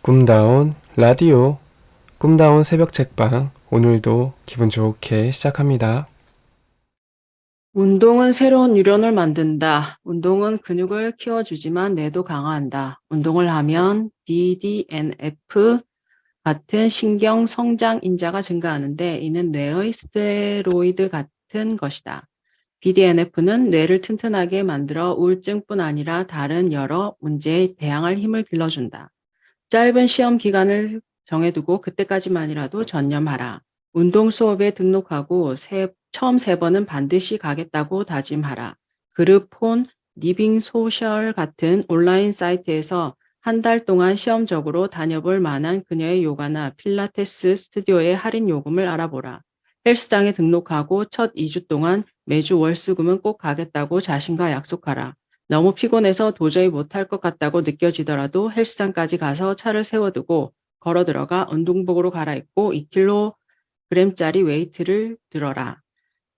꿈다운 라디오, 꿈다운 새벽 책방, 오늘도 기분 좋게 시작합니다. 운동은 새로운 유연을 만든다. 운동은 근육을 키워주지만 뇌도 강화한다. 운동을 하면 BDNF 같은 신경 성장 인자가 증가하는데 이는 뇌의 스테로이드 같은 것이다. BDNF는 뇌를 튼튼하게 만들어 우울증뿐 아니라 다른 여러 문제에 대항할 힘을 길러준다. 짧은 시험 기간을 정해두고 그때까지만이라도 전념하라. 운동 수업에 등록하고 처음 3번은 반드시 가겠다고 다짐하라. 그룹폰, 리빙 소셜 같은 온라인 사이트에서 한 달 동안 시험적으로 다녀볼 만한 그녀의 요가나 필라테스 스튜디오의 할인 요금을 알아보라. 헬스장에 등록하고 첫 2주 동안 매주 월수금은 꼭 가겠다고 자신과 약속하라. 너무 피곤해서 도저히 못할 것 같다고 느껴지더라도 헬스장까지 가서 차를 세워두고 걸어 들어가 운동복으로 갈아입고 2kg짜리 웨이트를 들어라.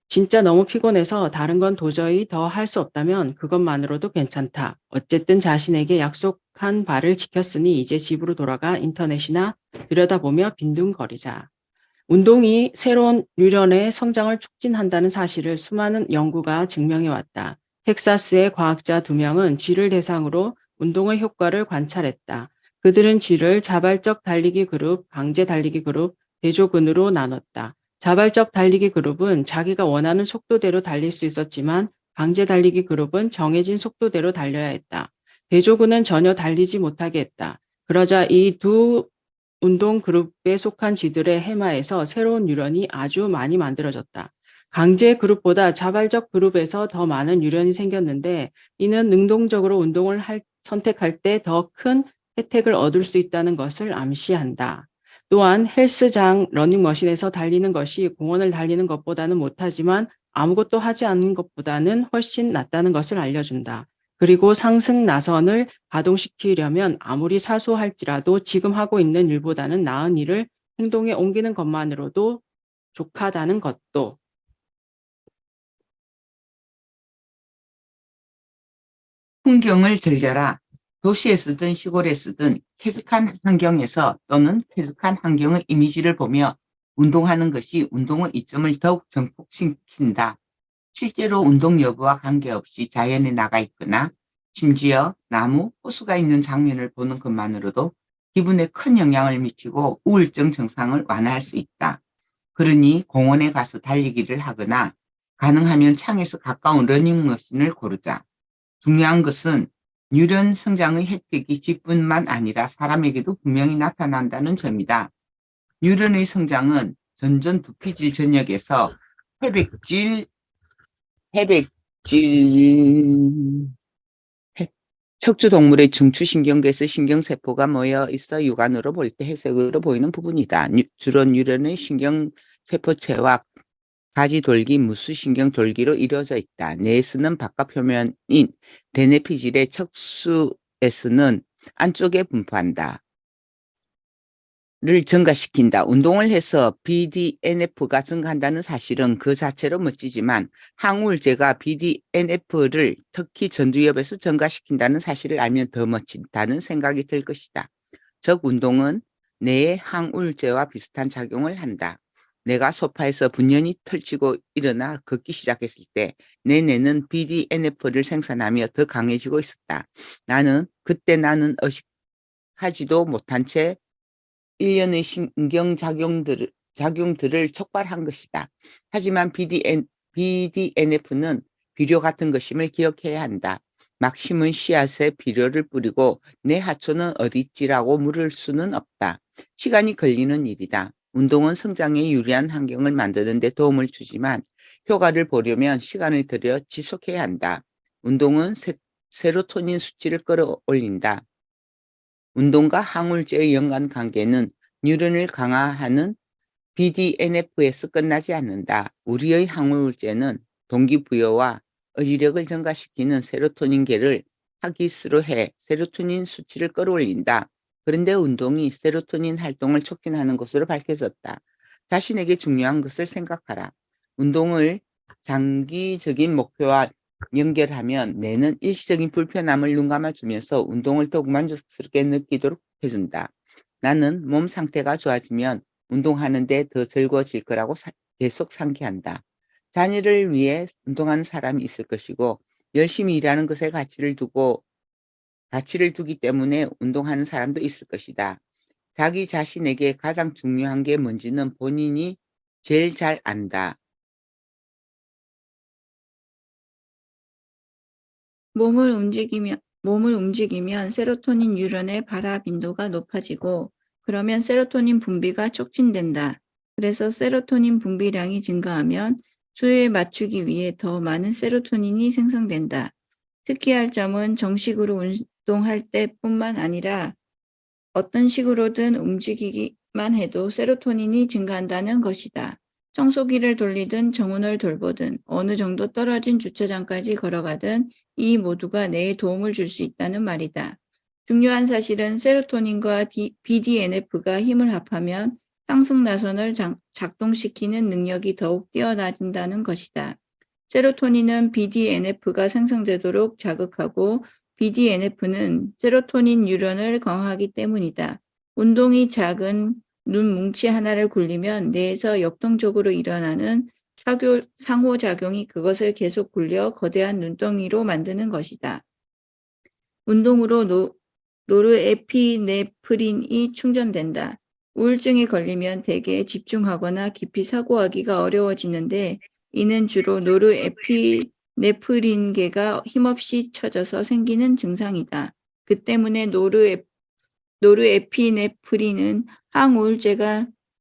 진짜 너무 피곤해서 다른 건 도저히 더 할 수 없다면 그것만으로도 괜찮다. 어쨌든 자신에게 약속한 바를 지켰으니 이제 집으로 돌아가 인터넷이나 들여다보며 빈둥거리자. 운동이 새로운 뉴런의 성장을 촉진한다는 사실을 수많은 연구가 증명해 왔다. 텍사스의 과학자 2명은 쥐를 대상으로 운동의 효과를 관찰했다. 그들은 쥐를 자발적 달리기 그룹, 강제 달리기 그룹, 대조군으로 나눴다. 자발적 달리기 그룹은 자기가 원하는 속도대로 달릴 수 있었지만 강제 달리기 그룹은 정해진 속도대로 달려야 했다. 대조군은 전혀 달리지 못하게 했다. 그러자 이 두 운동 그룹에 속한 쥐들의 해마에서 새로운 뉴런이 아주 많이 만들어졌다. 강제 그룹보다 자발적 그룹에서 더 많은 뉴런이 생겼는데 이는 능동적으로 운동을 선택할 때 더 큰 혜택을 얻을 수 있다는 것을 암시한다. 또한 헬스장 러닝머신에서 달리는 것이 공원을 달리는 것보다는 못하지만 아무것도 하지 않는 것보다는 훨씬 낫다는 것을 알려준다. 그리고 상승 나선을 가동시키려면 아무리 사소할지라도 지금 하고 있는 일보다는 나은 일을 행동에 옮기는 것만으로도 족하다는 것도. 풍경을 즐겨라. 도시에 쓰든 시골에 쓰든 쾌적한 환경에서 또는 쾌적한 환경의 이미지를 보며 운동하는 것이 운동의 이점을 더욱 증폭시킨다. 실제로 운동 여부와 관계없이 자연에 나가 있거나 심지어 나무, 호수가 있는 장면을 보는 것만으로도 기분에 큰 영향을 미치고 우울증 증상을 완화할 수 있다. 그러니 공원에 가서 달리기를 하거나 가능하면 창에서 가까운 러닝머신을 고르자. 중요한 것은 뉴런 성장의 혜택이 쥐뿐만 아니라 사람에게도 분명히 나타난다는 점이다. 뉴런의 성장은 전전 두피질 전역에서 회백질, 회백질, 척추동물의 중추신경계에서 신경세포가 모여 있어 육안으로 볼 때 회색으로 보이는 부분이다. 주로 뉴런의 신경세포체와 가지돌기, 무수신경돌기로 이루어져 있다. 뇌에서는 바깥 표면인 대뇌피질의 척수에서는 안쪽에 분포한다. 를 증가시킨다. 운동을 해서 BDNF가 증가한다는 사실은 그 자체로 멋지지만 항우울제가 BDNF를 특히 전두엽에서 증가시킨다는 사실을 알면 더 멋진다는 생각이 들 것이다. 즉 운동은 뇌의 항우울제와 비슷한 작용을 한다. 내가 소파에서 분연히 털치고 일어나 걷기 시작했을 때 내 뇌는 BDNF를 생산하며 더 강해지고 있었다. 그때 나는 의식하지도 못한 채 일련의 작용들을 촉발한 것이다. 하지만 BDNF는 비료 같은 것임을 기억해야 한다. 막 심은 씨앗에 비료를 뿌리고 내 하초는 어디 있지라고 물을 수는 없다. 시간이 걸리는 일이다. 운동은 성장에 유리한 환경을 만드는 데 도움을 주지만 효과를 보려면 시간을 들여 지속해야 한다. 운동은 세로토닌 수치를 끌어올린다. 운동과 항우울제의 연관관계는 뉴런을 강화하는 BDNF에서 끝나지 않는다. 우리의 항우울제는 동기부여와 의지력을 증가시키는 세로토닌계를 타깃으로 해 세로토닌 수치를 끌어올린다. 그런데 운동이 세로토닌 활동을 촉진하는 것으로 밝혀졌다. 자신에게 중요한 것을 생각하라. 운동을 장기적인 목표와 연결하면 뇌는 일시적인 불편함을 눈감아주면서 운동을 더욱 만족스럽게 느끼도록 해준다. 나는 몸 상태가 좋아지면 운동하는데 더 즐거워질 거라고 계속 상기한다. 자녀를 위해 운동하는 사람이 있을 것이고 열심히 일하는 것에 가치를 두기 때문에 운동하는 사람도 있을 것이다. 자기 자신에게 가장 중요한 게 뭔지는 본인이 제일 잘 안다. 몸을 움직이면 세로토닌 뉴런의 발화 빈도가 높아지고 그러면 세로토닌 분비가 촉진된다. 그래서 세로토닌 분비량이 증가하면 수요에 맞추기 위해 더 많은 세로토닌이 생성된다. 특히할 점은 정식으로 운동할 때뿐만 아니라 어떤 식으로든 움직이기만 해도 세로토닌이 증가한다는 것이다. 청소기를 돌리든 정원을 돌보든 어느 정도 떨어진 주차장까지 걸어가든 이 모두가 내에 도움을 줄 수 있다는 말이다. 중요한 사실은 세로토닌과 BDNF가 힘을 합하면 상승나선을 작동시키는 능력이 더욱 뛰어나진다는 것이다. 세로토닌은 BDNF가 생성되도록 자극하고 BDNF는 세로토닌 뉴런을 강화하기 때문이다. 운동이 작은 눈 뭉치 하나를 굴리면 뇌에서 역동적으로 일어나는 상호작용이 그것을 계속 굴려 거대한 눈덩이로 만드는 것이다. 운동으로 노르에피네프린이 충전된다. 우울증에 걸리면 대개 집중하거나 깊이 사고하기가 어려워지는데 이는 주로 노르에피네프린계가 힘없이 쳐져서 생기는 증상이다. 그 때문에 노르에피네프린은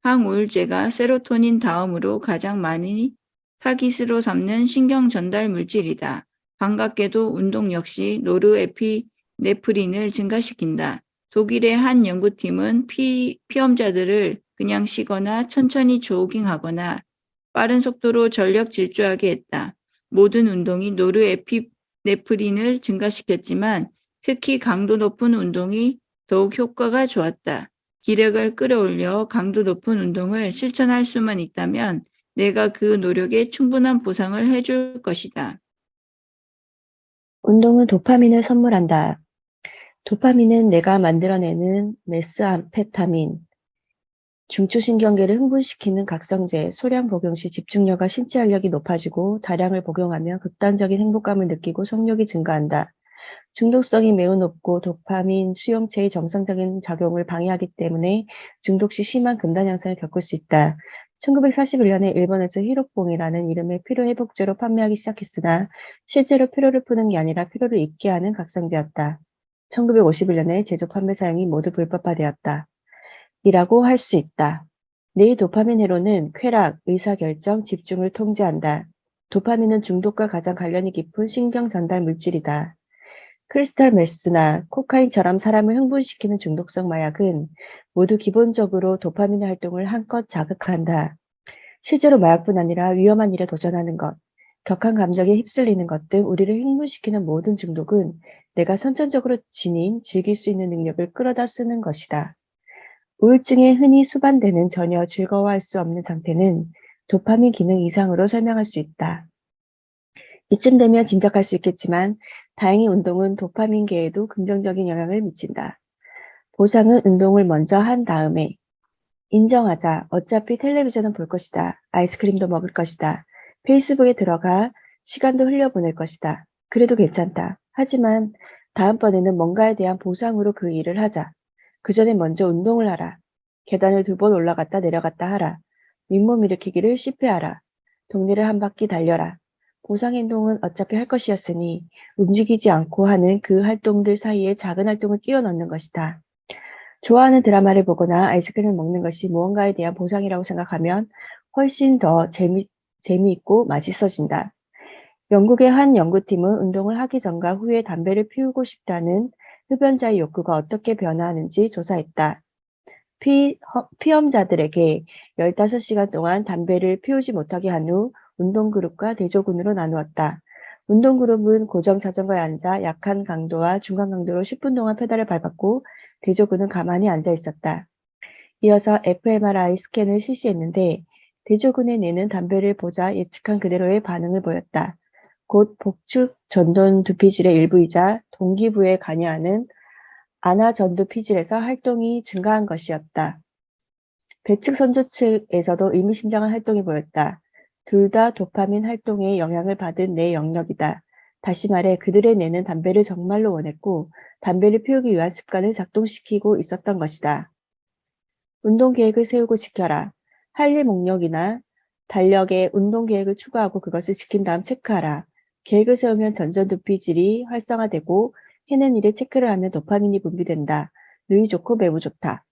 항우울제가 세로토닌 다음으로 가장 많이 타깃으로 삼는 신경 전달 물질이다. 반갑게도 운동 역시 노르에피네프린을 증가시킨다. 독일의 한 연구팀은 피험자들을 그냥 쉬거나 천천히 조깅하거나 빠른 속도로 전력 질주하게 했다. 모든 운동이 노르에피네프린을 증가시켰지만 특히 강도 높은 운동이 더욱 효과가 좋았다. 기력을 끌어올려 강도 높은 운동을 실천할 수만 있다면 내가 그 노력에 충분한 보상을 해줄 것이다. 운동은 도파민을 선물한다. 도파민은 내가 만들어내는 메스암페타민, 중추신경계를 흥분시키는 각성제, 소량 복용 시 집중력과 신체활력이 높아지고 다량을 복용하면 극단적인 행복감을 느끼고 성욕이 증가한다. 중독성이 매우 높고 도파민 수용체의 정상적인 작용을 방해하기 때문에 중독 시 심한 금단 현상을 겪을 수 있다. 1941년에 일본에서 히로뽕이라는 이름의 피로회복제로 판매하기 시작했으나 실제로 피로를 푸는 게 아니라 피로를 잊게 하는 각성제였다. 1951년에 제조 판매 사용이 모두 불법화되었다. 이라고 할 수 있다. 뇌의 도파민 회로는 쾌락, 의사결정, 집중을 통제한다. 도파민은 중독과 가장 관련이 깊은 신경 전달 물질이다. 크리스탈 메스나 코카인처럼 사람을 흥분시키는 중독성 마약은 모두 기본적으로 도파민의 활동을 한껏 자극한다. 실제로 마약뿐 아니라 위험한 일에 도전하는 것, 격한 감정에 휩쓸리는 것 등 우리를 흥분시키는 모든 중독은 내가 선천적으로 지닌 즐길 수 있는 능력을 끌어다 쓰는 것이다. 우울증에 흔히 수반되는 전혀 즐거워할 수 없는 상태는 도파민 기능 이상으로 설명할 수 있다. 이쯤 되면 짐작할 수 있겠지만 다행히 운동은 도파민계에도 긍정적인 영향을 미친다. 보상은 운동을 먼저 한 다음에 인정하자. 어차피 텔레비전은 볼 것이다. 아이스크림도 먹을 것이다. 페이스북에 들어가 시간도 흘려보낼 것이다. 그래도 괜찮다. 하지만 다음번에는 뭔가에 대한 보상으로 그 일을 하자. 그 전에 먼저 운동을 하라. 계단을 2번 올라갔다 내려갔다 하라. 윗몸 일으키기를 10회 하라. 동네를 한 바퀴 달려라. 보상 행동은 어차피 할 것이었으니 움직이지 않고 하는 그 활동들 사이에 작은 활동을 끼워 넣는 것이다. 좋아하는 드라마를 보거나 아이스크림을 먹는 것이 무언가에 대한 보상이라고 생각하면 훨씬 더 재미있고 맛있어진다. 영국의 한 연구팀은 운동을 하기 전과 후에 담배를 피우고 싶다는 흡연자의 욕구가 어떻게 변화하는지 조사했다. 피험자들에게 15시간 동안 담배를 피우지 못하게 한 후 운동그룹과 대조군으로 나누었다. 운동그룹은 고정 자전거에 앉아 약한 강도와 중간 강도로 10분 동안 페달을 밟았고 대조군은 가만히 앉아 있었다. 이어서 fMRI 스캔을 실시했는데 대조군의 뇌는 담배를 보자 예측한 그대로의 반응을 보였다. 곧 복축 전동 두피질의 일부이자 동기부에 관여하는 아나전두피질에서 활동이 증가한 것이었다. 배측 선조 측에서도 의미심장한 활동이 보였다. 둘 다 도파민 활동에 영향을 받은 내 영역이다. 다시 말해 그들의 뇌는 담배를 정말로 원했고 담배를 피우기 위한 습관을 작동시키고 있었던 것이다. 운동 계획을 세우고 지켜라. 할 일 목록이나 달력에 운동 계획을 추가하고 그것을 지킨 다음 체크하라. 계획을 세우면 전전두피질이 활성화되고 해낸 일에 체크를 하면 도파민이 분비된다. 누이 좋고 매우 좋다.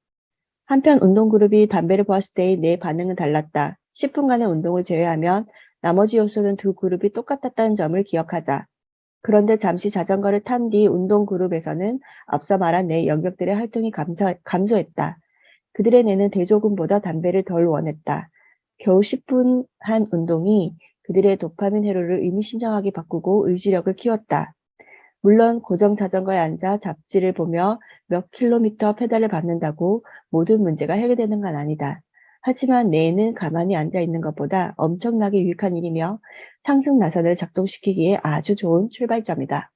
한편 운동그룹이 담배를 보았을 때의 내 반응은 달랐다. 10분간의 운동을 제외하면 나머지 요소는 두 그룹이 똑같았다는 점을 기억하자. 그런데 잠시 자전거를 탄 뒤 운동그룹에서는 앞서 말한 내 영역들의 활동이 감소했다. 그들의 뇌는 대조군보다 담배를 덜 원했다. 겨우 10분 한 운동이 그들의 도파민 회로를 의미심장하게 바꾸고 의지력을 키웠다. 물론 고정 자전거에 앉아 잡지를 보며 몇 킬로미터 페달을 밟는다고 모든 문제가 해결되는 건 아니다. 하지만 뇌는 가만히 앉아 있는 것보다 엄청나게 유익한 일이며 상승 나선을 작동시키기에 아주 좋은 출발점이다.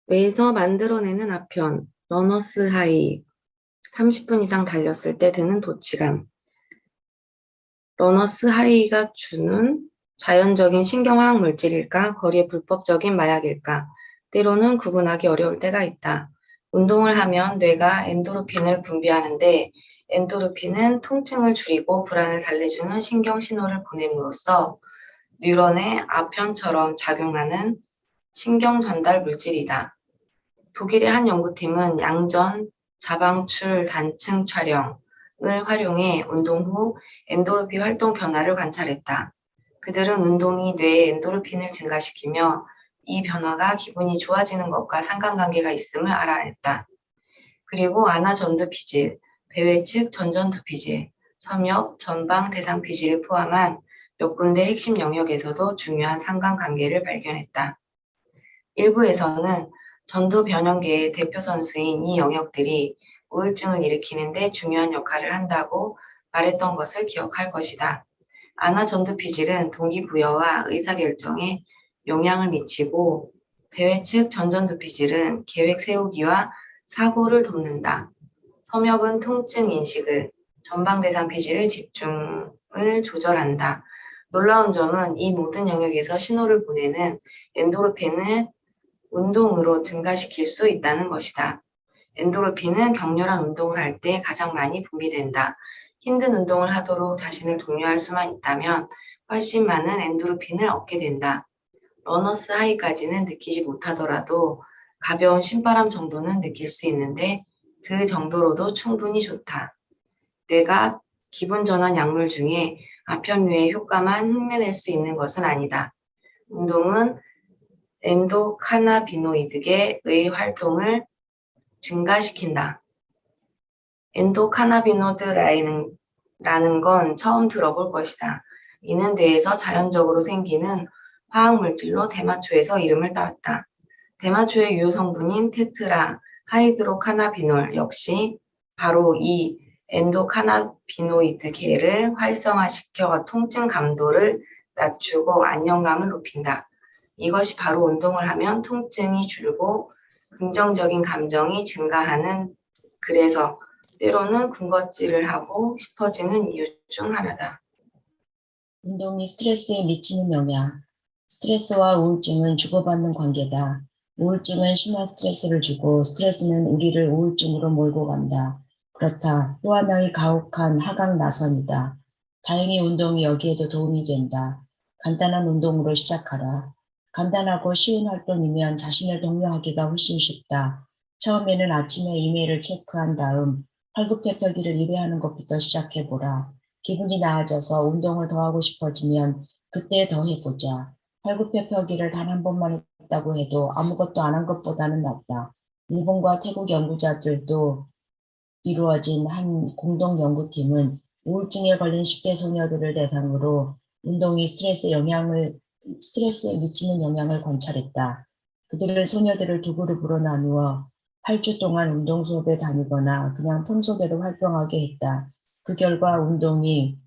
뇌에서 만들어내는 아편, 러너스 하이, 30분 이상 달렸을 때 드는 도취감. 러너스 하이가 주는 자연적인 신경화학 물질일까, 거리의 불법적인 마약일까, 때로는 구분하기 어려울 때가 있다. 운동을 하면 뇌가 엔도르핀을 분비하는데 엔도르핀은 통증을 줄이고 불안을 달래주는 신경 신호를 보냄으로써 뉴런의 아편처럼 작용하는 신경 전달 물질이다. 독일의 한 연구팀은 양전 자방출 단층 촬영을 활용해 운동 후 엔도르핀 활동 변화를 관찰했다. 그들은 운동이 뇌의 엔도르핀을 증가시키며 이 변화가 기분이 좋아지는 것과 상관관계가 있음을 알아냈다. 그리고 아나전두피질, 배외측 전전두피질, 섬역 전방 대상피질을 포함한 몇 군데 핵심 영역에서도 중요한 상관관계를 발견했다. 일부에서는 전두 변형계의 대표 선수인 이 영역들이 우울증을 일으키는 데 중요한 역할을 한다고 말했던 것을 기억할 것이다. 아나전두피질은 동기부여와 의사결정에 영향을 미치고 배외측 전전두피질은 계획 세우기와 사고를 돕는다. 섬역은 통증 인식을, 전방대상피질을 집중을 조절한다. 놀라운 점은 이 모든 영역에서 신호를 보내는 엔도르핀을 운동으로 증가시킬 수 있다는 것이다. 엔도르핀은 격렬한 운동을 할 때 가장 많이 분비된다. 힘든 운동을 하도록 자신을 독려할 수만 있다면 훨씬 많은 엔도르핀을 얻게 된다. 러너스 하이까지는 느끼지 못하더라도 가벼운 신바람 정도는 느낄 수 있는데 그 정도로도 충분히 좋다. 뇌가 기분 전환 약물 중에 아편류의 효과만 흉내낼 수 있는 것은 아니다. 운동은 엔도카나비노이드계의 활동을 증가시킨다. 엔도카나비노드라는 건 처음 들어볼 것이다. 이는 뇌에서 자연적으로 생기는 화학물질로 대마초에서 이름을 따왔다. 대마초의 유효 성분인 테트라 하이드로카나비놀 역시 바로 이 엔도카나비노이드계를 활성화시켜 통증 감도를 낮추고 안정감을 높인다. 이것이 바로 운동을 하면 통증이 줄고 긍정적인 감정이 증가하는, 그래서 때로는 군것질을 하고 싶어지는 이유 중 하나다. 운동이 스트레스에 미치는 영향. 스트레스와 우울증은 주고받는 관계다. 우울증은 심한 스트레스를 주고 스트레스는 우리를 우울증으로 몰고 간다. 그렇다. 또 하나의 가혹한 하강 나선이다. 다행히 운동이 여기에도 도움이 된다. 간단한 운동으로 시작하라. 간단하고 쉬운 활동이면 자신을 독려하기가 훨씬 쉽다. 처음에는 아침에 이메일을 체크한 다음 팔굽혀펴기를 1회 하는 것부터 시작해보라. 기분이 나아져서 운동을 더 하고 싶어지면 그때 더 해보자. 팔굽혀펴기를 단 한 번만 했다고 해도 아무것도 안 한 것보다는 낫다. 일본과 태국 연구자들도 이루어진 한 공동 연구팀은 우울증에 걸린 10대 소녀들을 대상으로 운동이 스트레스에 미치는 영향을 관찰했다. 그들은 소녀들을 두 그룹으로 나누어 8주 동안 운동 수업에 다니거나 그냥 평소대로 활동하게 했다. 그 결과 운동이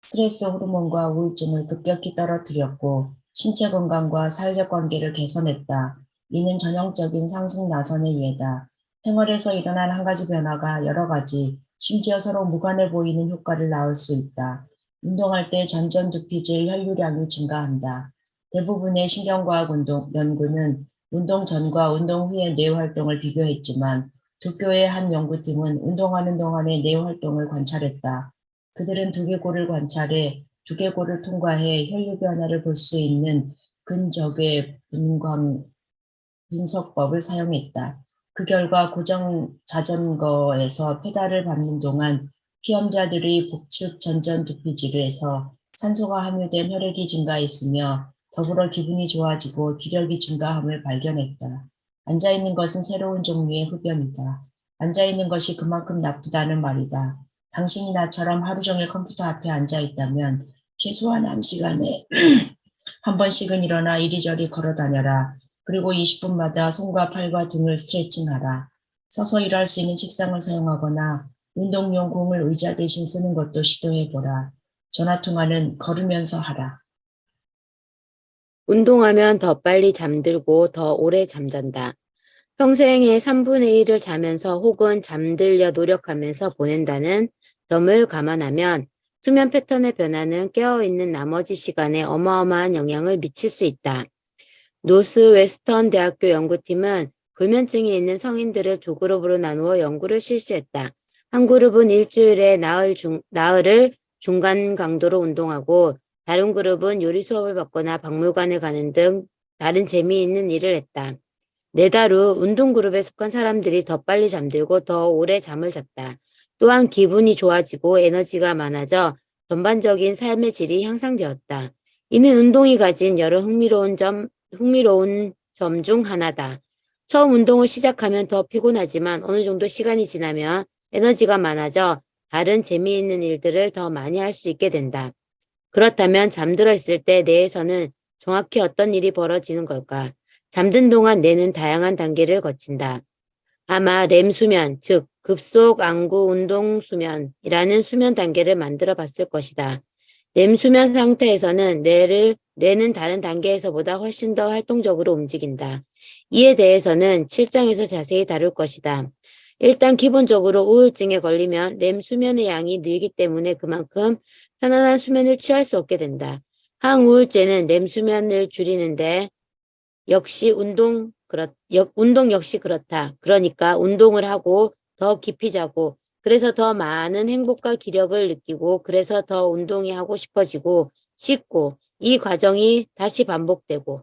스트레스 호르몬과 우울증을 급격히 떨어뜨렸고 신체 건강과 사회적 관계를 개선했다. 이는 전형적인 상승 나선의 예다. 생활에서 일어난 한 가지 변화가 여러 가지, 심지어 서로 무관해 보이는 효과를 낳을 수 있다. 운동할 때 전전두피질 혈류량이 증가한다. 대부분의 신경과학 연구는 운동 전과 운동 후의 뇌 활동을 비교했지만 도쿄의 한 연구팀은 운동하는 동안의 뇌 활동을 관찰했다. 그들은 두개골을 관찰해 두개골을 통과해 혈류 변화를 볼 수 있는 근적외 분석법을 사용했다. 그 결과 고정 자전거에서 페달을 밟는 동안 피험자들의 복측 전전 두피질에서 산소가 함유된 혈액이 증가했으며 더불어 기분이 좋아지고 기력이 증가함을 발견했다. 앉아있는 것은 새로운 종류의 흡연이다. 앉아있는 것이 그만큼 나쁘다는 말이다. 당신이 나처럼 하루 종일 컴퓨터 앞에 앉아있다면 최소한 1시간에 한 번씩은 일어나 이리저리 걸어 다녀라. 그리고 20분마다 손과 팔과 등을 스트레칭하라. 서서 일할 수 있는 책상을 사용하거나 운동용 공을 의자 대신 쓰는 것도 시도해보라. 전화통화는 걸으면서 하라. 운동하면 더 빨리 잠들고 더 오래 잠잔다. 평생의 3분의 1을 자면서 혹은 잠들려 노력하면서 보낸다는 점을 감안하면 수면 패턴의 변화는 깨어있는 나머지 시간에 어마어마한 영향을 미칠 수 있다. 노스웨스턴 대학교 연구팀은 불면증이 있는 성인들을 두 그룹으로 나누어 연구를 실시했다. 한 그룹은 일주일에 나흘을 중간 강도로 운동하고 다른 그룹은 요리 수업을 받거나 박물관에 가는 등 다른 재미있는 일을 했다. 4달 후 운동 그룹에 속한 사람들이 더 빨리 잠들고 더 오래 잠을 잤다. 또한 기분이 좋아지고 에너지가 많아져 전반적인 삶의 질이 향상되었다. 이는 운동이 가진 여러 흥미로운 점 중 하나다. 처음 운동을 시작하면 더 피곤하지만 어느 정도 시간이 지나면 에너지가 많아져 다른 재미있는 일들을 더 많이 할 수 있게 된다. 그렇다면 잠들어 있을 때 뇌에서는 정확히 어떤 일이 벌어지는 걸까? 잠든 동안 뇌는 다양한 단계를 거친다. 아마 렘 수면, 즉 급속 안구 운동 수면이라는 수면 단계를 만들어 봤을 것이다. 렘 수면 상태에서는 뇌는 다른 단계에서보다 훨씬 더 활동적으로 움직인다. 이에 대해서는 7장에서 자세히 다룰 것이다. 일단 기본적으로 우울증에 걸리면 렘 수면의 양이 늘기 때문에 그만큼 편안한 수면을 취할 수 없게 된다. 항우울제는 렘 수면을 줄이는데 운동 역시 그렇다. 그러니까 운동을 하고 더 깊이 자고 그래서 더 많은 행복과 기력을 느끼고 그래서 더 운동이 하고 싶어지고 씻고 이 과정이 다시 반복되고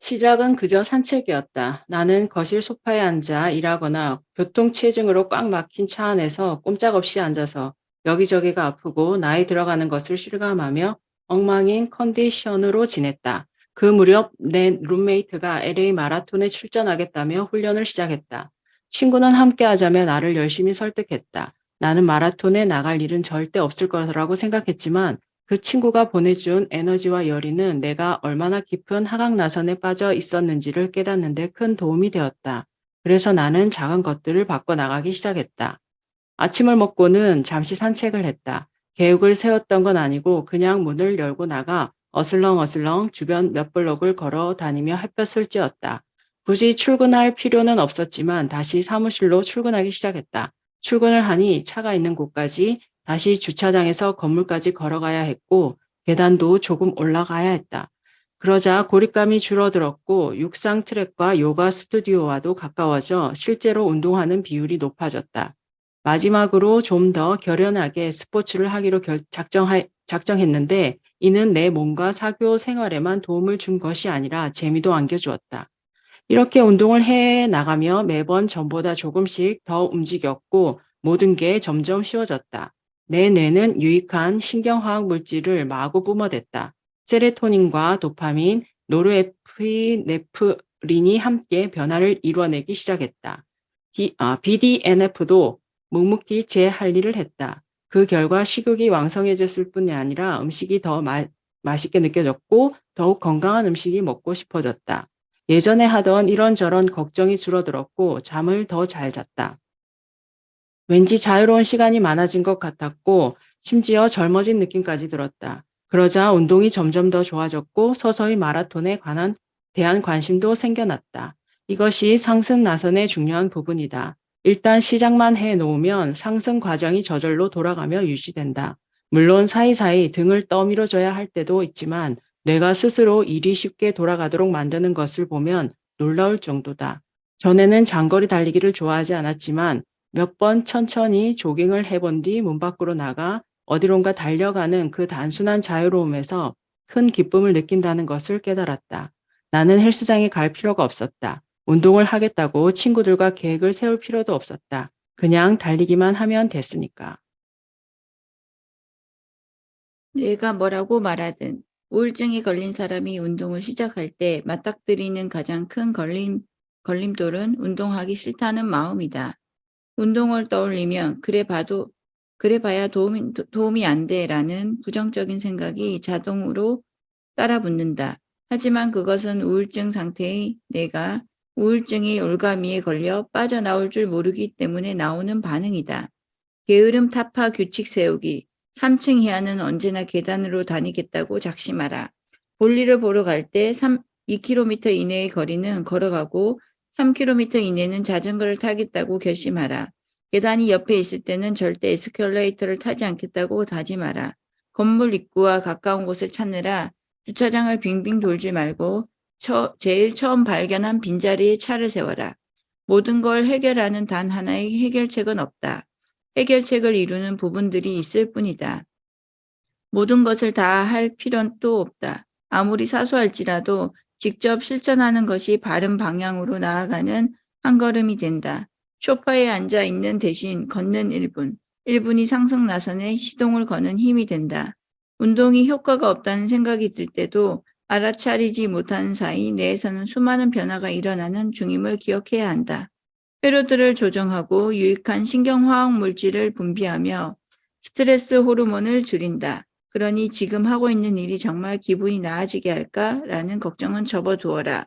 시작은 그저 산책이었다. 나는 거실 소파에 앉아 일하거나 교통체증으로 꽉 막힌 차 안에서 꼼짝없이 앉아서 여기저기가 아프고 나이 들어가는 것을 실감하며 엉망인 컨디션으로 지냈다. 그 무렵 내 룸메이트가 LA 마라톤에 출전하겠다며 훈련을 시작했다. 친구는 함께 하자며 나를 열심히 설득했다. 나는 마라톤에 나갈 일은 절대 없을 거라고 생각했지만 그 친구가 보내준 에너지와 열의는 내가 얼마나 깊은 하강나선에 빠져 있었는지를 깨닫는 데 큰 도움이 되었다. 그래서 나는 작은 것들을 바꿔 나가기 시작했다. 아침을 먹고는 잠시 산책을 했다. 계획을 세웠던 건 아니고 그냥 문을 열고 나가 어슬렁어슬렁 주변 몇 블록을 걸어 다니며 햇볕을 쬐었다. 굳이 출근할 필요는 없었지만 다시 사무실로 출근하기 시작했다. 출근을 하니 차가 있는 곳까지 다시 주차장에서 건물까지 걸어가야 했고 계단도 조금 올라가야 했다. 그러자 고립감이 줄어들었고 육상 트랙과 요가 스튜디오와도 가까워져 실제로 운동하는 비율이 높아졌다. 마지막으로 좀 더 결연하게 스포츠를 하기로 작정했는데 이는 내 몸과 사교 생활에만 도움을 준 것이 아니라 재미도 안겨주었다. 이렇게 운동을 해 나가며 매번 전보다 조금씩 더 움직였고 모든 게 점점 쉬워졌다. 내 뇌는 유익한 신경화학 물질을 마구 뿜어댔다. 세로토닌과 도파민, 노르에피네프린이 함께 변화를 이루어내기 시작했다. BDNF도 묵묵히 제 할 일을 했다. 그 결과 식욕이 왕성해졌을 뿐이 아니라 음식이 더 맛있게 느껴졌고 더욱 건강한 음식이 먹고 싶어졌다. 예전에 하던 이런저런 걱정이 줄어들었고 잠을 더 잘 잤다. 왠지 자유로운 시간이 많아진 것 같았고 심지어 젊어진 느낌까지 들었다. 그러자 운동이 점점 더 좋아졌고 서서히 마라톤에 대한 관심도 생겨났다. 이것이 상승 나선의 중요한 부분이다. 일단 시작만 해 놓으면 상승 과정이 저절로 돌아가며 유지된다. 물론 사이사이 등을 떠밀어줘야 할 때도 있지만 뇌가 스스로 일이 쉽게 돌아가도록 만드는 것을 보면 놀라울 정도다. 전에는 장거리 달리기를 좋아하지 않았지만 몇 번 천천히 조깅을 해본 뒤 문 밖으로 나가 어디론가 달려가는 그 단순한 자유로움에서 큰 기쁨을 느낀다는 것을 깨달았다. 나는 헬스장에 갈 필요가 없었다. 운동을 하겠다고 친구들과 계획을 세울 필요도 없었다. 그냥 달리기만 하면 됐으니까. 내가 뭐라고 말하든 우울증에 걸린 사람이 운동을 시작할 때 맞닥뜨리는 가장 큰 걸림돌은 운동하기 싫다는 마음이다. 운동을 떠올리면 그래 봐야 도움이 안 돼라는 부정적인 생각이 자동으로 따라붙는다. 하지만 그것은 우울증 상태의 내가 우울증의 올가미에 걸려 빠져나올 줄 모르기 때문에 나오는 반응이다. 게으름 타파 규칙 세우기. 3층 이하는 언제나 계단으로 다니겠다고 작심하라. 볼일을 보러 갈 때 2km 이내의 거리는 걸어가고 3km 이내는 자전거를 타겠다고 결심하라. 계단이 옆에 있을 때는 절대 에스컬레이터를 타지 않겠다고 다짐하라. 건물 입구와 가까운 곳을 찾느라 주차장을 빙빙 돌지 말고 제일 처음 발견한 빈자리에 차를 세워라. 모든 걸 해결하는 단 하나의 해결책은 없다. 해결책을 이루는 부분들이 있을 뿐이다. 모든 것을 다 할 필요도 없다. 아무리 사소할지라도 직접 실천하는 것이 바른 방향으로 나아가는 한 걸음이 된다. 소파에 앉아 있는 대신 걷는 1분, 1분이 상승 나선에 시동을 거는 힘이 된다. 운동이 효과가 없다는 생각이 들 때도 알아차리지 못하는 사이 뇌에서는 수많은 변화가 일어나는 중임을 기억해야 한다. 회로들을 조정하고 유익한 신경화학 물질을 분비하며 스트레스 호르몬을 줄인다. 그러니 지금 하고 있는 일이 정말 기분이 나아지게 할까라는 걱정은 접어두어라.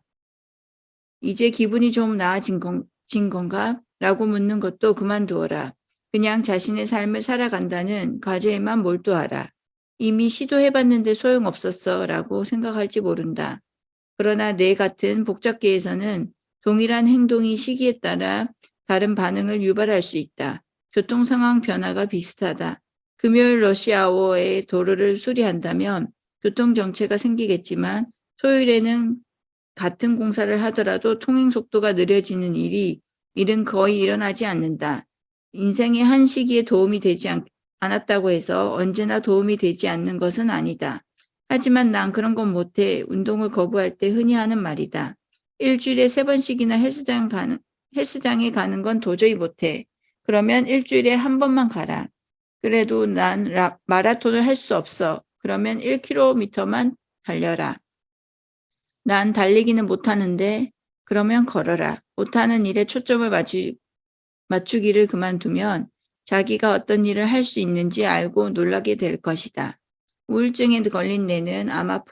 이제 기분이 좀 나아진 건가? 라고 묻는 것도 그만두어라. 그냥 자신의 삶을 살아간다는 과제에만 몰두하라. 이미 시도해봤는데 소용없었어 라고 생각할지 모른다. 그러나 뇌 같은 복잡계에서는 동일한 행동이 시기에 따라 다른 반응을 유발할 수 있다. 교통 상황 변화가 비슷하다. 금요일 러시아워에 도로를 수리한다면 교통 정체가 생기겠지만 토요일에는 같은 공사를 하더라도 통행 속도가 느려지는 일은 거의 일어나지 않는다. 인생의 한 시기에 도움이 되지 않았다고 해서 언제나 도움이 되지 않는 것은 아니다. 하지만 난 그런 건 못해. 운동을 거부할 때 흔히 하는 말이다. 일주일에 3번씩이나 헬스장에 가는 건 도저히 못해. 그러면 일주일에 한 번만 가라. 그래도 난 마라톤을 할 수 없어. 그러면 1km만 달려라. 난 달리기는 못하는데 그러면 걸어라. 못하는 일에 초점을 맞추기를 그만두면 자기가 어떤 일을 할 수 있는지 알고 놀라게 될 것이다. 우울증에 걸린 뇌는 아마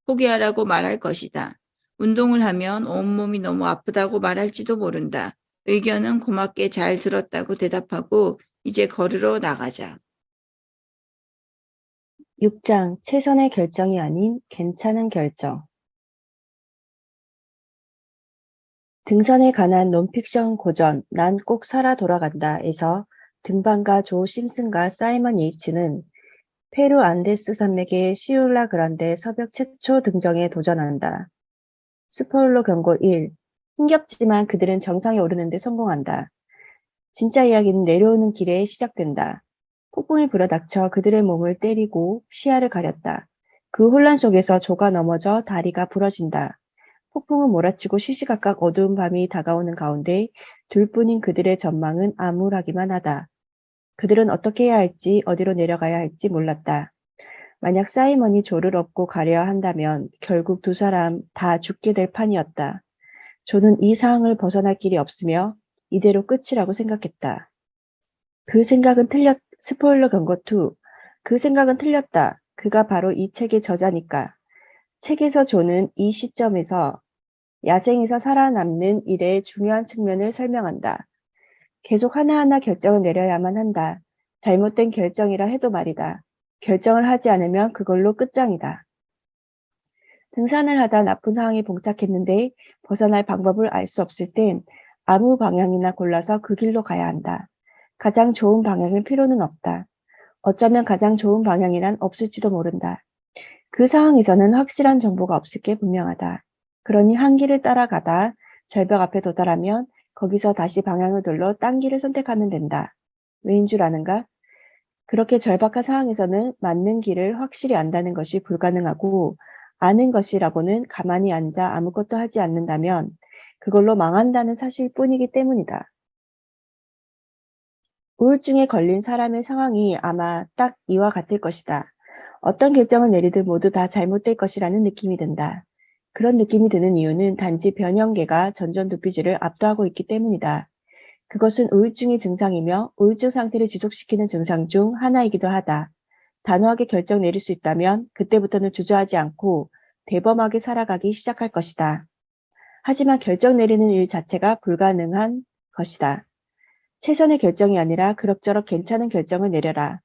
포기하라고 말할 것이다. 운동을 하면 온몸이 너무 아프다고 말할지도 모른다. 의견은 고맙게 잘 들었다고 대답하고 이제 걸으러 나가자. 6장 최선의 결정이 아닌 괜찮은 결정. 등산에 관한 논픽션 고전 난 꼭 살아 돌아간다에서 등반가 조 심슨과 사이먼 예이츠는 페루 안데스 산맥의 시울라 그란데 서벽 최초 등정에 도전한다. 스포일러 경고 1. 힘겹지만 그들은 정상에 오르는 데 성공한다. 진짜 이야기는 내려오는 길에 시작된다. 폭풍이 불어닥쳐 그들의 몸을 때리고 시야를 가렸다. 그 혼란 속에서 조가 넘어져 다리가 부러진다. 폭풍은 몰아치고 시시각각 어두운 밤이 다가오는 가운데 둘뿐인 그들의 전망은 암울하기만 하다. 그들은 어떻게 해야 할지 어디로 내려가야 할지 몰랐다. 만약 사이먼이 조를 업고 가려 한다면 결국 두 사람 다 죽게 될 판이었다. 조는 이 상황을 벗어날 길이 없으며 이대로 끝이라고 생각했다. 스포일러 경고 2. 그 생각은 틀렸다. 그가 바로 이 책의 저자니까. 책에서 조는 이 시점에서 야생에서 살아남는 일의 중요한 측면을 설명한다. 계속 하나하나 결정을 내려야만 한다. 잘못된 결정이라 해도 말이다. 결정을 하지 않으면 그걸로 끝장이다. 등산을 하다 나쁜 상황에 봉착했는데 벗어날 방법을 알 수 없을 땐 아무 방향이나 골라서 그 길로 가야 한다. 가장 좋은 방향일 필요는 없다. 어쩌면 가장 좋은 방향이란 없을지도 모른다. 그 상황에서는 확실한 정보가 없을 게 분명하다. 그러니 한 길을 따라가다 절벽 앞에 도달하면 거기서 다시 방향을 돌려 딴 길을 선택하면 된다. 왜인 줄 아는가? 그렇게 절박한 상황에서는 맞는 길을 확실히 안다는 것이 불가능하고 아는 것이라고는 가만히 앉아 아무것도 하지 않는다면 그걸로 망한다는 사실뿐이기 때문이다. 우울증에 걸린 사람의 상황이 아마 딱 이와 같을 것이다. 어떤 결정을 내리든 모두 다 잘못될 것이라는 느낌이 든다. 그런 느낌이 드는 이유는 단지 변형계가 전전두피질을 압도하고 있기 때문이다. 그것은 우울증의 증상이며 우울증 상태를 지속시키는 증상 중 하나이기도 하다. 단호하게 결정 내릴 수 있다면 그때부터는 주저하지 않고 대범하게 살아가기 시작할 것이다. 하지만 결정 내리는 일 자체가 불가능한 것이다. 최선의 결정이 아니라 그럭저럭 괜찮은 결정을 내려라.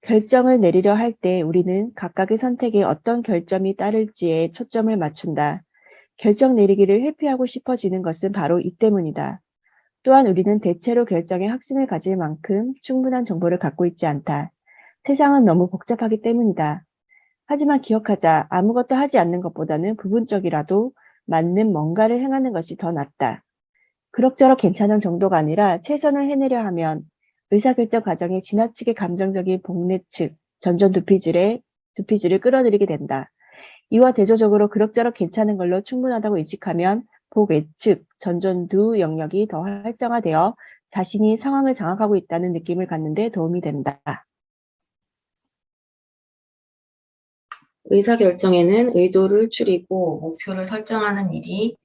결정을 내리려 할 때 우리는 각각의 선택에 어떤 결점이 따를지에 초점을 맞춘다. 결정 내리기를 회피하고 싶어지는 것은 바로 이 때문이다. 또한 우리는 대체로 결정에 확신을 가질 만큼 충분한 정보를 갖고 있지 않다. 세상은 너무 복잡하기 때문이다. 하지만 기억하자. 아무것도 하지 않는 것보다는 부분적이라도 맞는 뭔가를 행하는 것이 더 낫다. 그럭저럭 괜찮은 정도가 아니라 최선을 해내려 하면 의사결정 과정에 지나치게 감정적인 복내 측, 전전두피질을 끌어들이게 된다. 이와 대조적으로 그럭저럭 괜찮은 걸로 충분하다고 인식하면 복외측, 전전두 영역이 더 활성화되어 자신이 상황을 장악하고 있다는 느낌을 갖는 데 도움이 된다. 의사결정에는 의도를 추리고 목표를 설정하는 일이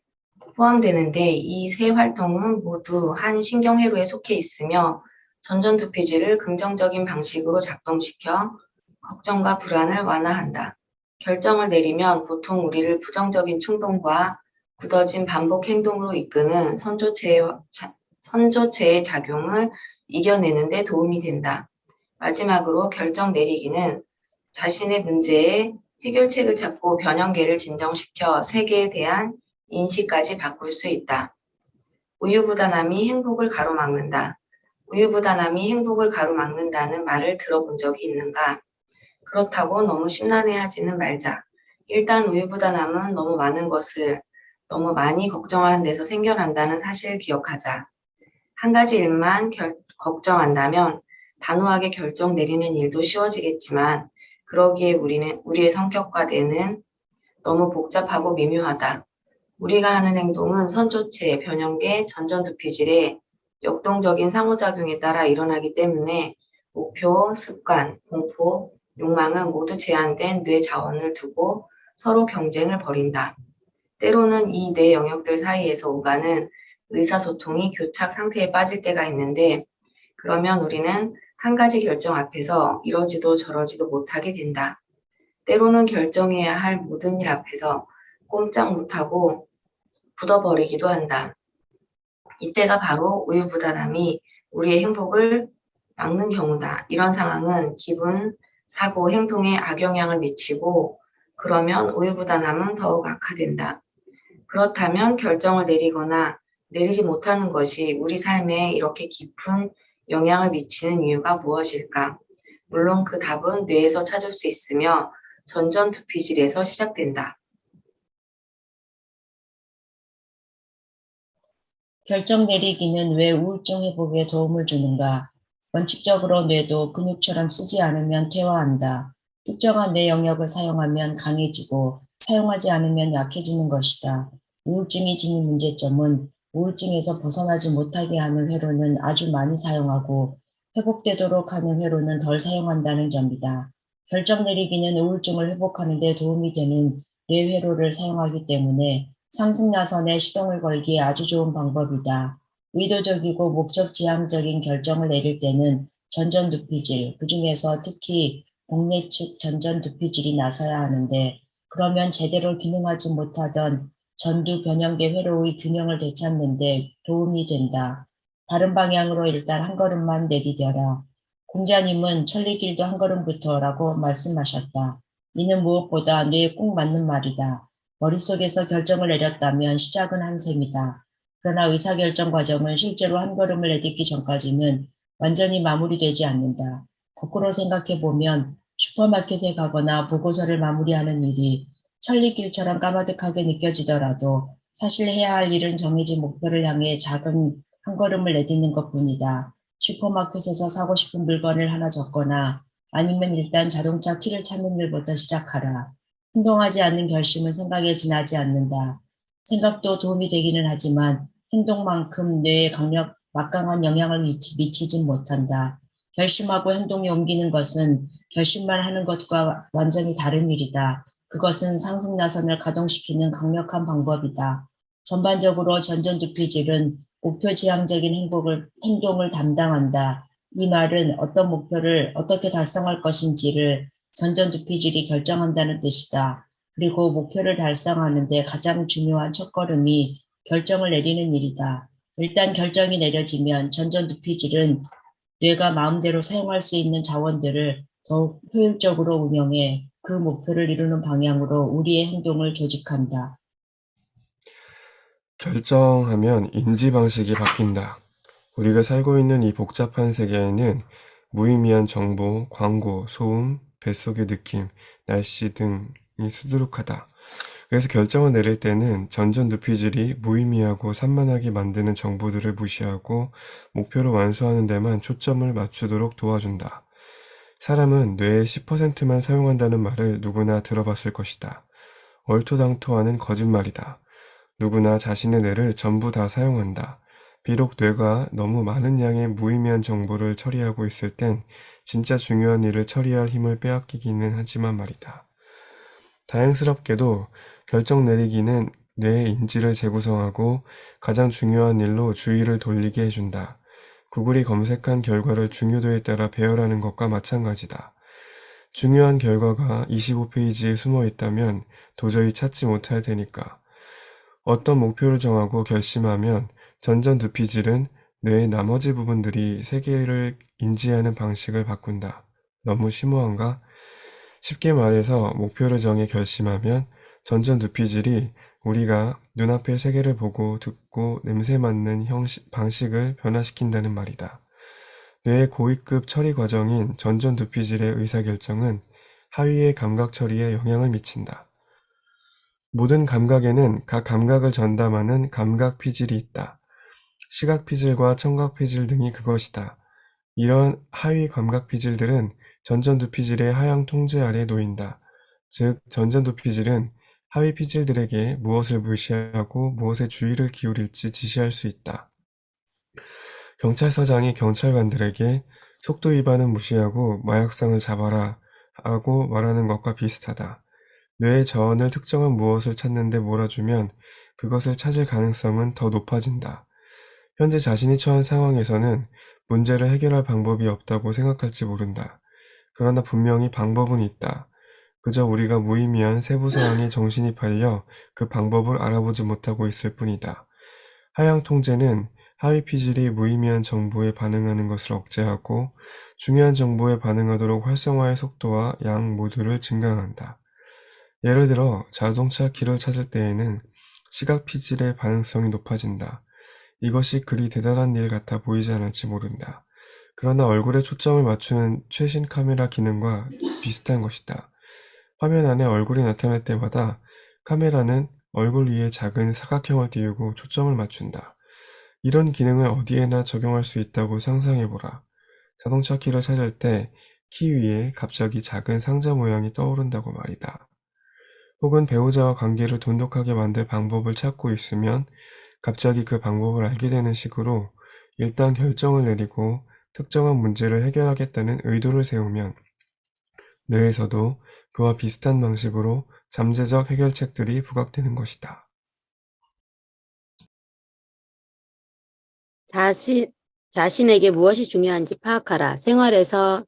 포함되는데 이 세 활동은 모두 한 신경회로에 속해 있으며 전전두피질을 긍정적인 방식으로 작동시켜 걱정과 불안을 완화한다. 결정을 내리면 보통 우리를 부정적인 충동과 굳어진 반복 행동으로 이끄는 선조체의 작용을 이겨내는 데 도움이 된다. 마지막으로 결정 내리기는 자신의 문제에 해결책을 찾고 변형계를 진정시켜 세계에 대한 인식까지 바꿀 수 있다. 우유부단함이 행복을 가로막는다. 우유부단함이 행복을 가로막는다는 말을 들어본 적이 있는가? 그렇다고 너무 심란해하지는 말자. 일단 우유부단함은 너무 많은 것을 너무 많이 걱정하는 데서 생겨난다는 사실을 기억하자. 한 가지 일만 걱정한다면 단호하게 결정 내리는 일도 쉬워지겠지만 그러기에 우리의 성격과는 너무 복잡하고 미묘하다. 우리가 하는 행동은 선조체, 변형계, 전전두피질의 역동적인 상호작용에 따라 일어나기 때문에 목표, 습관, 공포, 욕망은 모두 제한된 뇌 자원을 두고 서로 경쟁을 벌인다. 때로는 이 뇌 영역들 사이에서 오가는 의사소통이 교착 상태에 빠질 때가 있는데 그러면 우리는 한 가지 결정 앞에서 이러지도 저러지도 못하게 된다. 때로는 결정해야 할 모든 일 앞에서 꼼짝 못하고 굳어버리기도 한다. 이때가 바로 우유부단함이 우리의 행복을 막는 경우다. 이런 상황은 기분, 사고, 행동에 악영향을 미치고 그러면 우유부단함은 더욱 악화된다. 그렇다면 결정을 내리거나 내리지 못하는 것이 우리 삶에 이렇게 깊은 영향을 미치는 이유가 무엇일까? 물론 그 답은 뇌에서 찾을 수 있으며 전전두피질에서 시작된다. 결정 내리기는 왜 우울증 회복에 도움을 주는가? 원칙적으로 뇌도 근육처럼 쓰지 않으면 퇴화한다. 특정한 뇌 영역을 사용하면 강해지고 사용하지 않으면 약해지는 것이다. 우울증이 지닌 문제점은 우울증에서 벗어나지 못하게 하는 회로는 아주 많이 사용하고 회복되도록 하는 회로는 덜 사용한다는 점이다. 결정 내리기는 우울증을 회복하는 데 도움이 되는 뇌 회로를 사용하기 때문에 상승나선에 시동을 걸기에 아주 좋은 방법이다. 의도적이고 목적지향적인 결정을 내릴 때는 전전두피질, 그중에서 특히 복내측 전전두피질이 나서야 하는데 그러면 제대로 기능하지 못하던 전두 변형계 회로의 균형을 되찾는 데 도움이 된다. 바른 방향으로 일단 한 걸음만 내디뎌라. 공자님은 천리길도 한 걸음부터라고 말씀하셨다. 이는 무엇보다 뇌에 꼭 맞는 말이다. 머릿속에서 결정을 내렸다면 시작은 한 셈이다. 그러나 의사결정 과정은 실제로 한 걸음을 내딛기 전까지는 완전히 마무리되지 않는다. 거꾸로 생각해보면 슈퍼마켓에 가거나 보고서를 마무리하는 일이 천리길처럼 까마득하게 느껴지더라도 사실 해야 할 일은 정해진 목표를 향해 작은 한 걸음을 내딛는 것뿐이다. 슈퍼마켓에서 사고 싶은 물건을 하나 적거나 아니면 일단 자동차 키를 찾는 일부터 시작하라. 행동하지 않는 결심은 생각에 지나지 않는다. 생각도 도움이 되기는 하지만 행동만큼 뇌에 막강한 영향을 미치진 못한다. 결심하고 행동에 옮기는 것은 결심만 하는 것과 완전히 다른 일이다. 그것은 상승나선을 가동시키는 강력한 방법이다. 전반적으로 전전두피질은 목표지향적인 행동을 담당한다. 이 말은 어떤 목표를 어떻게 달성할 것인지를 전전두피질이 결정한다는 뜻이다. 그리고 목표를 달성하는 데 가장 중요한 첫걸음이 결정을 내리는 일이다. 일단 결정이 내려지면 전전두피질은 뇌가 마음대로 사용할 수 있는 자원들을 더욱 효율적으로 운영해 그 목표를 이루는 방향으로 우리의 행동을 조직한다. 결정하면 인지 방식이 바뀐다. 우리가 살고 있는 이 복잡한 세계에는 무의미한 정보, 광고, 소음, 뱃속의 느낌, 날씨 등이 수두룩하다. 그래서 결정을 내릴 때는 전전두피질이 무의미하고 산만하게 만드는 정보들을 무시하고 목표를 완수하는 데만 초점을 맞추도록 도와준다. 사람은 뇌의 10%만 사용한다는 말을 누구나 들어봤을 것이다. 얼토당토하는 거짓말이다. 누구나 자신의 뇌를 전부 다 사용한다. 비록 뇌가 너무 많은 양의 무의미한 정보를 처리하고 있을 땐 진짜 중요한 일을 처리할 힘을 빼앗기기는 하지만 말이다. 다행스럽게도 결정 내리기는 뇌의 인지를 재구성하고 가장 중요한 일로 주의를 돌리게 해준다. 구글이 검색한 결과를 중요도에 따라 배열하는 것과 마찬가지다. 중요한 결과가 25페이지에 숨어 있다면 도저히 찾지 못할 테니까. 어떤 목표를 정하고 결심하면 전전두피질은 뇌의 나머지 부분들이 세계를 인지하는 방식을 바꾼다. 너무 심오한가? 쉽게 말해서 목표를 정해 결심하면 전전두피질이 우리가 눈앞의 세계를 보고 듣고 냄새 맡는 방식을 변화시킨다는 말이다. 뇌의 고위급 처리 과정인 전전두피질의 의사결정은 하위의 감각 처리에 영향을 미친다. 모든 감각에는 각 감각을 전담하는 감각 피질이 있다. 시각 피질과 청각 피질 등이 그것이다. 이런 하위 감각 피질들은 전전두피질의 하향 통제 아래 놓인다. 즉, 전전두피질은 하위 피질들에게 무엇을 무시하고 무엇에 주의를 기울일지 지시할 수 있다. 경찰서장이 경찰관들에게 속도 위반은 무시하고 마약상을 잡아라 하고 말하는 것과 비슷하다. 뇌의 저언을 특정한 무엇을 찾는데 몰아주면 그것을 찾을 가능성은 더 높아진다. 현재 자신이 처한 상황에서는 문제를 해결할 방법이 없다고 생각할지 모른다. 그러나 분명히 방법은 있다. 그저 우리가 무의미한 세부 사항에 정신이 팔려 그 방법을 알아보지 못하고 있을 뿐이다. 하향 통제는 하위 피질이 무의미한 정보에 반응하는 것을 억제하고 중요한 정보에 반응하도록 활성화의 속도와 양 모두를 증강한다. 예를 들어 자동차 키를 찾을 때에는 시각 피질의 반응성이 높아진다. 이것이 그리 대단한 일 같아 보이지 않을지 모른다. 그러나 얼굴에 초점을 맞추는 최신 카메라 기능과 비슷한 것이다. 화면 안에 얼굴이 나타날 때마다 카메라는 얼굴 위에 작은 사각형을 띄우고 초점을 맞춘다. 이런 기능을 어디에나 적용할 수 있다고 상상해보라. 자동차 키를 찾을 때 키 위에 갑자기 작은 상자 모양이 떠오른다고 말이다. 혹은 배우자와 관계를 돈독하게 만들 방법을 찾고 있으면 갑자기 그 방법을 알게 되는 식으로 일단 결정을 내리고 특정한 문제를 해결하겠다는 의도를 세우면 뇌에서도 그와 비슷한 방식으로 잠재적 해결책들이 부각되는 것이다. 자신에게 무엇이 중요한지 파악하라. 생활에서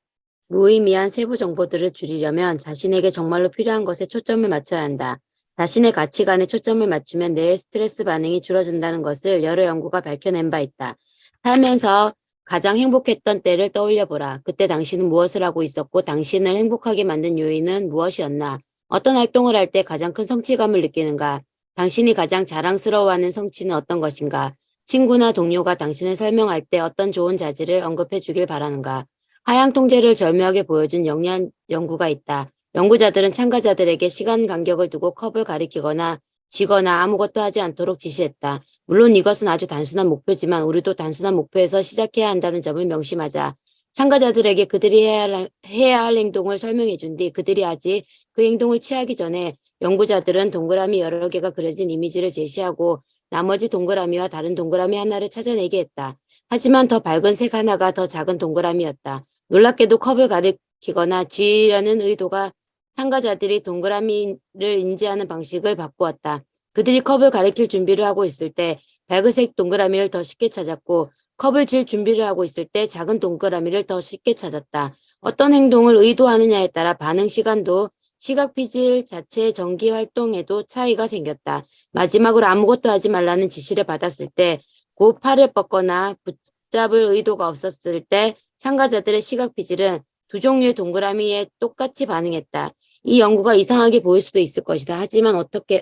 무의미한 세부 정보들을 줄이려면 자신에게 정말로 필요한 것에 초점을 맞춰야 한다. 자신의 가치관에 초점을 맞추면 뇌의 스트레스 반응이 줄어든다는 것을 여러 연구가 밝혀낸 바 있다. 삶에서 가장 행복했던 때를 떠올려 보라. 그때 당신은 무엇을 하고 있었고 당신을 행복하게 만든 요인은 무엇이었나? 어떤 활동을 할 때 가장 큰 성취감을 느끼는가? 당신이 가장 자랑스러워하는 성취는 어떤 것인가? 친구나 동료가 당신을 설명할 때 어떤 좋은 자질을 언급해 주길 바라는가? 하향 통제를 절묘하게 보여준 영리한 연구가 있다. 연구자들은 참가자들에게 시간 간격을 두고 컵을 가리키거나 쥐거나 아무것도 하지 않도록 지시했다. 물론 이것은 아주 단순한 목표지만 우리도 단순한 목표에서 시작해야 한다는 점을 명심하자. 참가자들에게 그들이 해야 할 행동을 설명해 준 뒤 그들이 아직 그 행동을 취하기 전에 연구자들은 동그라미 여러 개가 그려진 이미지를 제시하고 나머지 동그라미와 다른 동그라미 하나를 찾아내게 했다. 하지만 더 밝은 색 하나가 더 작은 동그라미였다. 놀랍게도 컵을 가리키거나 쥐려는 의도가 참가자들이 동그라미를 인지하는 방식을 바꾸었다. 그들이 컵을 가리킬 준비를 하고 있을 때 밝은색 동그라미를 더 쉽게 찾았고 컵을 쥘 준비를 하고 있을 때 작은 동그라미를 더 쉽게 찾았다. 어떤 행동을 의도하느냐에 따라 반응 시간도 시각 피질 자체의 전기 활동에도 차이가 생겼다. 마지막으로 아무것도 하지 말라는 지시를 받았을 때 곧 팔을 뻗거나 붙잡을 의도가 없었을 때 참가자들의 시각 피질은 두 종류의 동그라미에 똑같이 반응했다. 이 연구가 이상하게 보일 수도 있을 것이다. 하지만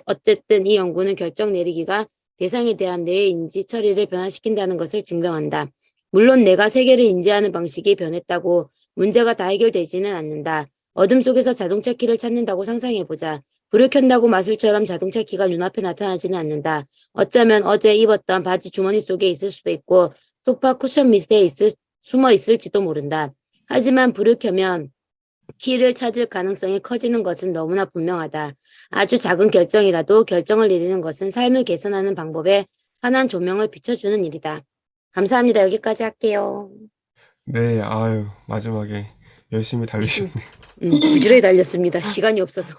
어쨌든 이 연구는 결정 내리기가 대상에 대한 뇌의 인지 처리를 변화시킨다는 것을 증명한다. 물론 내가 세계를 인지하는 방식이 변했다고 문제가 다 해결되지는 않는다. 어둠 속에서 자동차 키를 찾는다고 상상해보자. 불을 켠다고 마술처럼 자동차 키가 눈앞에 나타나지는 않는다. 어쩌면 어제 입었던 바지 주머니 속에 있을 수도 있고 소파 쿠션 밑에 숨어 있을지도 모른다. 하지만 불을 켜면 키를 찾을 가능성이 커지는 것은 너무나 분명하다. 아주 작은 결정이라도 결정을 내리는 것은 삶을 개선하는 방법에 환한 조명을 비춰주는 일이다. 감사합니다. 여기까지 할게요. 네, 아유, 마지막에 열심히 달리셨네요. 부지런히 달렸습니다. 시간이 없어서.